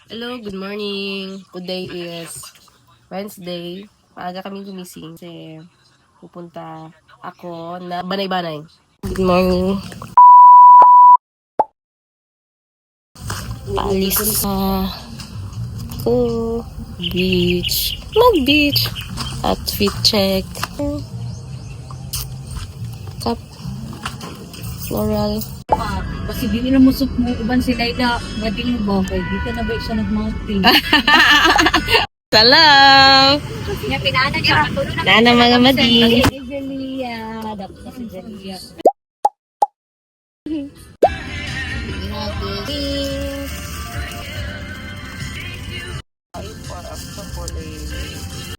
Hello, good morning. Today is Wednesday. Maaga kami gumising kasi pupunta ako na Banay-Banay. Good morning. Paalis sa beach. Mag-beach. Outfit check. Cup. Floral. Kasi di nila musok mo uban sila na ngading mo kay dito na ba siya nag-mounting. Salam! Nga pinana niya Nana mga madi. Zelia, dapat kasi Zelia.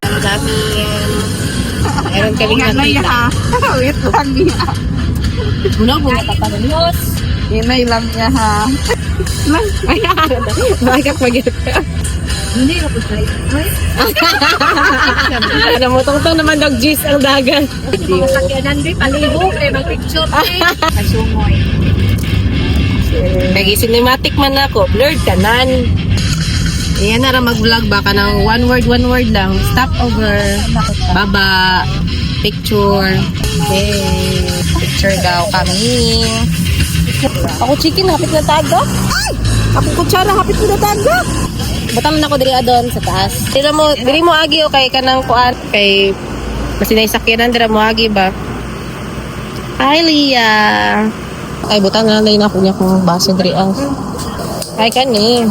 Ang dami. Meron kaming nakita. Wait lang niya. Muna po natatanong. Inay lang niya ha. Bakit mag-get ka? Hindi ako tayo. Ano mo, tong naman nag-gis ang dagat. Mga sakyanan di palibog kay mag-picture eh. Kasumoy. Nag-cinematic man ako. Blurred ka nan. Ayan na mag-vlog baka ng one word lang. Stop over. Baba. Picture. Okay. Picture daw kami. Ako chicken, hapit na taga. Ay! Ako kutsara, hapit na taga. Batam na ko diri adon sa taas. Diri mo agi o kay kanang kuan kay masinay sakyanan dira mo agi ba? Hi Lia. Ay butang na lang ako niya kung baso diri ang. Ay kani.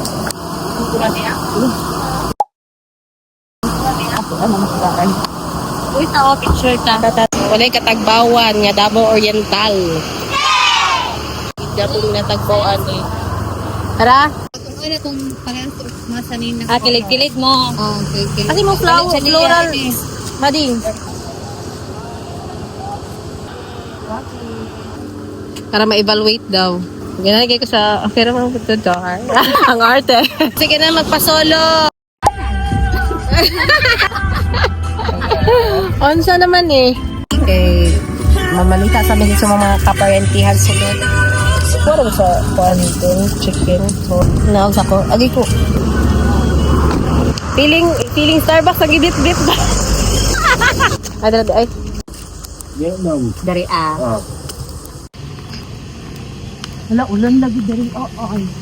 Uy, tao picture ta. Walay katagbawan nga Davao Oriental. Dabong natagbawan eh. Tara. Ano kung parang masanin na. Kilig-kilig mo. Oh, okay. Kasi mo floral. Mading. Para ma-evaluate daw. Ginagay ko sa pero mga puto dar. Ang arte. Sige na magpa-solo. Onsa naman eh. Okay. Mamalita sa mga sa mga kaparentihan sunod. Siguro sa pantin, chicken. So, naog sa ko. Agi ko. Feeling Starbucks ang gidit-dit ba? Ay. Dari Wala, ulan lagi dari.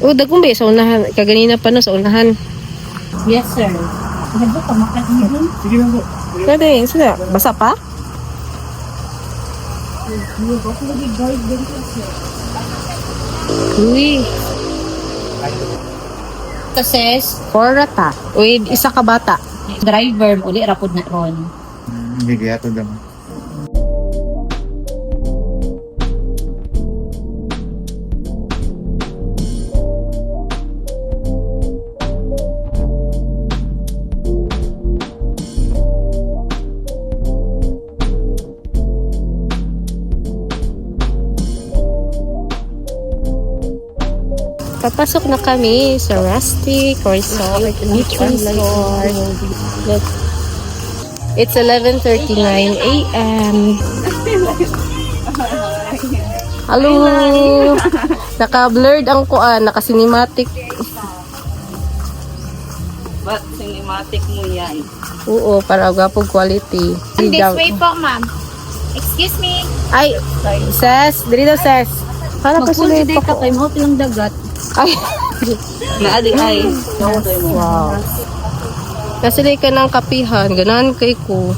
Oh, dagong ba sa unahan? Kaganina pa no sa unahan. Yes, sir. Ano ka makan niyo? Sige lang po. Kada yun, sila. Basa pa? Uy. Kases, Korata. Uy, isa ka bata. driver, uli rapod na ron. Hindi kaya ito naman. Papasok na kami sa Rustic Resort Beachfront Store. Look. It's 11:39 a.m. Hello! Naka-blurred ang kuan, naka-cinematic. Ba't cinematic mo yan? Oo, para gapong quality. This way po, ma'am. Excuse me. Ay, Ses, dili daw Ses. Para pa Magpul sila si Deka kay mo tilang dagat. Ay, Naadi ay. wow. Kasi ka ng kapihan, ganahan kay ko.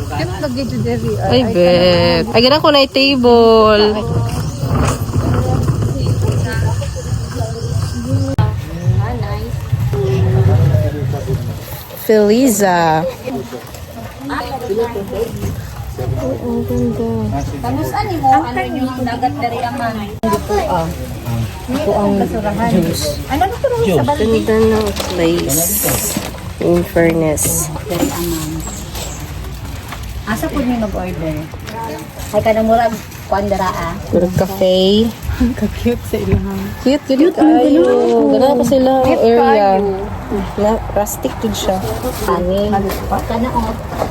Ano lagi dyan dari? Ay, bet. Ay, ganahan ko na table. Feliza. Oo, ganda. Kamusta ni mo? Ano yung dagat dari aman? Ito ang juice. Ano na ito sa balde? Ganda ng place. In fairness. Dari aman. Asa po niyo nag-order? Ay ka na murag kuandara Good cafe. Ka-cute sa ilahan. Cute, cute kayo. Ganda ko sila area. Na, rustic to siya. Ani. Kana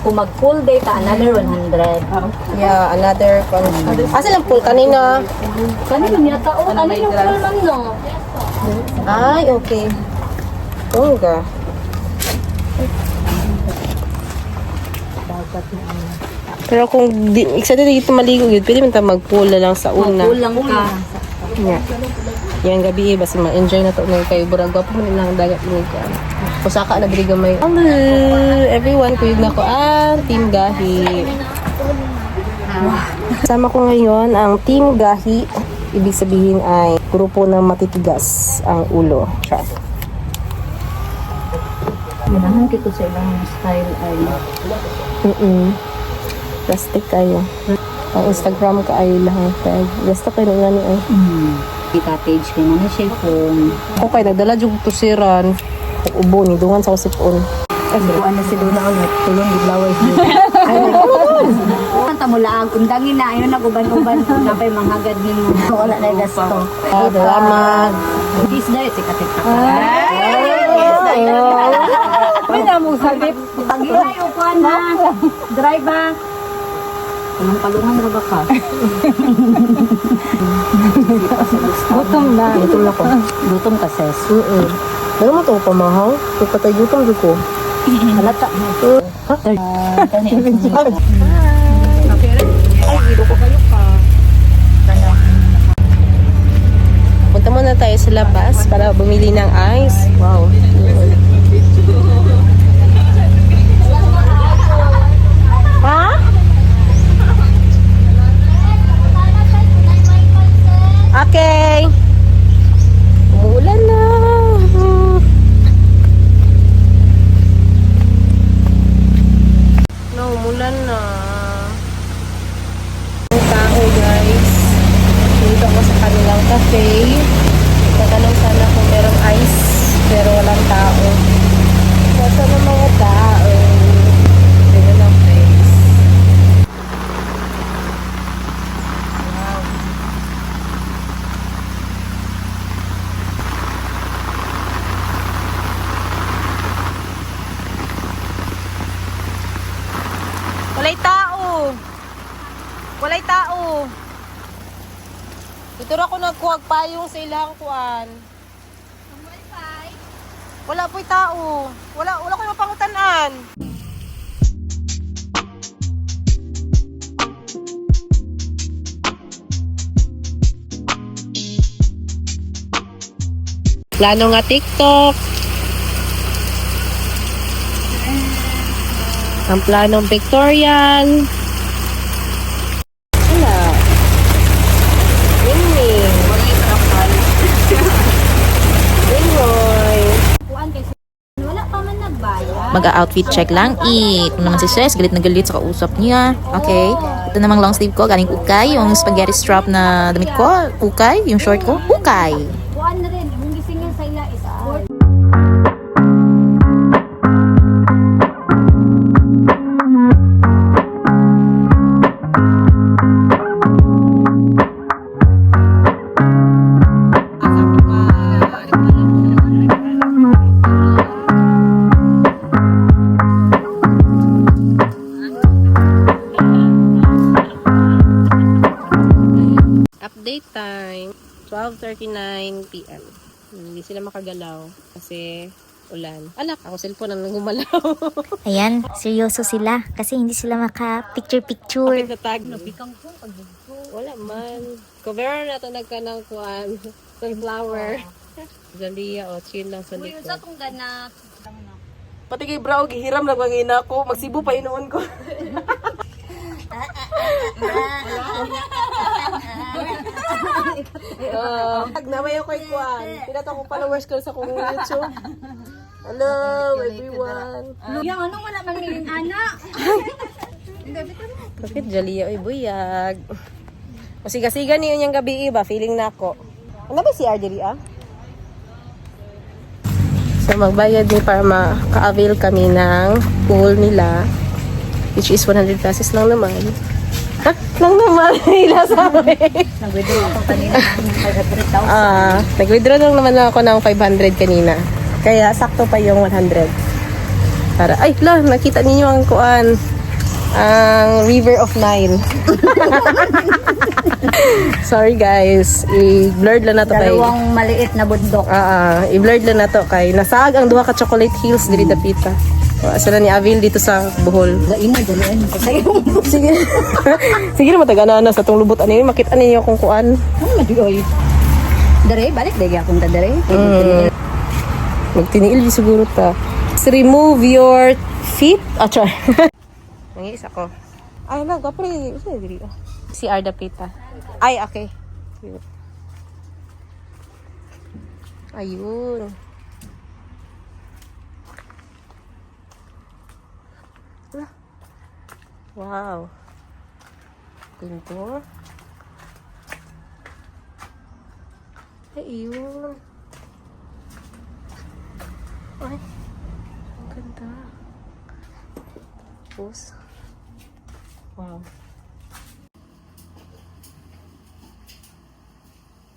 kung mag-full day ta another 100. Yeah, another condition. Asa lang pool kanina? Kanina niya tao. Ano yung full man no? Ay, okay. Tungga. Pero kung di, excited dito maligo yun, pwede man tayo mag-pool na lang sa una. Kulang ka. Yeah. Yan gabi, basta ma-enjoy na to ng kayo. Burang gwapo mo nilang dagat mo ka. Kusaka na dili gamay. Hello, everyone. Kuyog na ko Team Gahi. Kasama ko ngayon ang Team Gahi. Ibig sabihin ay grupo ng matitigas ang ulo. Siya. Manahan kito sa ilang style ay Plastic kayo. Ang Instagram ka ay lang. Gusto kayo na ni ay. cottage kay na siya kung Ako kayo, nagdala yung tusiran. Ubo ni dungan sa usipon. buwan na si Luna ulit. Tulong giblaway siya. Kanta mo lang, undangin na, ayun nag-uban-uban. Napay manghagad ni mo. Wala na yung gasto. Salamat. Kiss na yun, sikatik na. Ay, namong sagip. Pag-ilay, upuan na. Drive ba? Anong palungan na ba ka? Gutom na. Gutom na ko. Gutom ka, sis. Ano mo ito pamahaw? Pagkatay gutom doon ko. Halata. Ha? Punta muna tayo sa labas para bumili ng ice. Wow. Ha? Okay. Umuulan na. No, umulan na. Ang tao, guys. Dito ako sa kanilang cafe. Tatanong sana kung merong ice, pero walang tao. Nasa ng mga tao. Dito lang place. Walay tao. Walay tao. Dito ra ko nagkuhag payong sa ilang kuan. Wala po'y tao. Wala ko mapangutan-an. Plano nga TikTok. Ang planong pictorial. Wala. Wingwing. Wingwoy. Wala pa man nagbayad. Mag-outfit check lang. Kung naman si Stress, galit na galit sa kausap niya. Okay. Ito namang long sleeve ko, galing ukay. Yung spaghetti strap na damit ko, ukay. Yung short ko, ukay. Kuan na rin, yung gising niya sa ila is sport. Update time, 12:39 p.m. Hindi sila makagalaw kasi ulan. Alak, ako cellphone ang gumalaw. Ayan, seryoso sila kasi hindi sila maka-picture-picture. Kapit na tag. Wala man. Cover na ito nagkanang kuan. Sunflower. Jalia o chill lang sa likod. Sa kong gana. Pati kay Brao, gihiram na bangina ko. Magsibo pa inoon ko. Nagnamay ako kay Kuan. Pinato ko followers ko sa kong YouTube. Hello, everyone. Yung anong wala man nilin anak? Bakit Jalia? Uy, buyag. O siga-siga niyo yung gabi iba. Feeling na ako. Ano ba si Jalia? So, magbayad din para maka-avail kami ng pool nila. Which is 100 pesos lang naman. Ha? Lang naman. Hila sa amin. Nag-withdraw ako kanina ng 500,000. Nag-withdraw lang naman ako ng 500 kanina. Kaya sakto pa yung 100. Para, ay, nakita ninyo ang kuan. ang River of Nile. Sorry guys, i-blurred lang na to kay. Dalawang maliit na bundok. I-blurred lang na to kay nasag ang duha ka chocolate hills diri dapita. Sila ni Avil dito sa Bohol. Gaina, dalian. Sige. Sige na matagana na sa tong lubot ani makita ninyo kung kuan. Ano madioy? Dere, balik dagi akong ta dere. Magtiniil siguro ta. Remove your feet. Char. Nangis ako. Ay, gwapo rin. Si Arda Pita. Ay, okay. Ayun. Wow. Pinto. Ayun. Ay. Ang ganda. Tapos. Wow.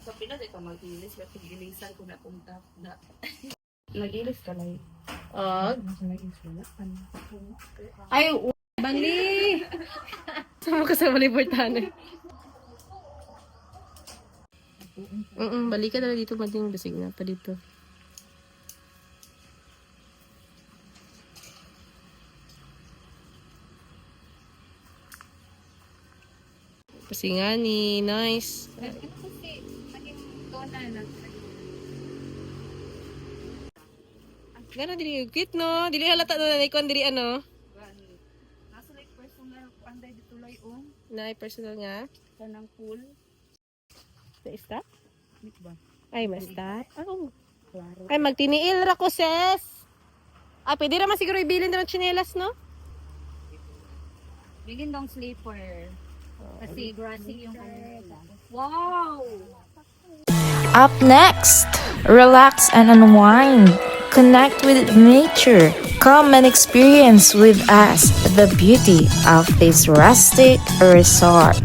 Sa Pinas, ikaw mag-ilis. Bakit gilisan ko na punta na. Nag-ilis ka lang. Ay, bali! Sama ka sa maliportahan eh. Balik ka na dito, mading basig na pa dito. Pasingani, nice. Gana diri cute no, dili halata na ikon diri ano. Nasa like personal panday dituloy on. Nay personal nga kanang pool. Sa ista? Ay, masta. Oh. Ay magtiniil ra ko ses. Ah, pwede ra man siguro ibilin na tsinelas no? Bilin dong sleeper. Kasi grassy yung wow! Up next, relax and unwind. Connect with nature. Come and experience with us the beauty of this rustic resort.